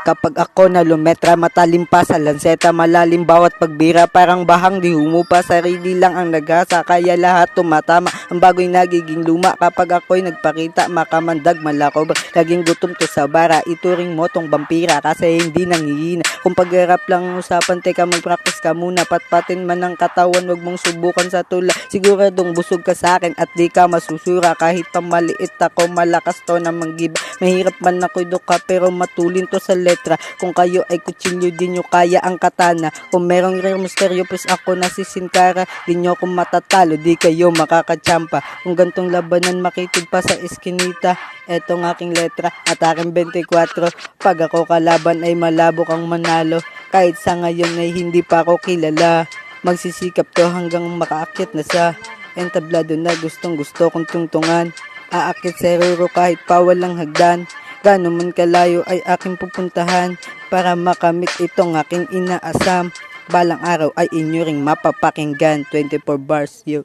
Kapag ako na lumetra, matalim pa sa lanseta, malalim bawat pagbira, parang bahang di humupa, sarili lang ang nagasa, kaya lahat tumatama, ang bago'y nagiging luma, kapag ako'y nagpakita, makamandag malako, laging gutom to sa bara, ituring mo tong vampira, kasi hindi nangihina, kung pagharap lang ang usapan, teka mag-practice ka muna, patpatin man ang katawan, wag mong subukan sa tula, siguradong busog ka sa akin, at di ka masusura, kahit pa maliit ako, malakas to na manggiba, mahirap man ako'y duka, pero matulin to sa letra. Kung kayo ay kutsilyo, di nyo kaya ang katana. Kung merong rare misteryo, pues ako nasisinkara. Di nyo akong matatalo, di kayo makakachampa. Kung gantong labanan, makitid pa sa eskinita. Etong aking letra at aking 24. Pag ako kalaban ay malabo kang manalo. Kahit sa ngayon ay hindi pa ako kilala. Magsisikap to hanggang makaakyat na sa entablado na gustong gusto kong tungtungan. Aakyat sa ruro kahit pa walang hagdan. Gano'n man kalayo ay aking pupuntahan para makamit itong aking inaasam. Balang araw ay inyo ring mapapakinggan. 24 bars, yo.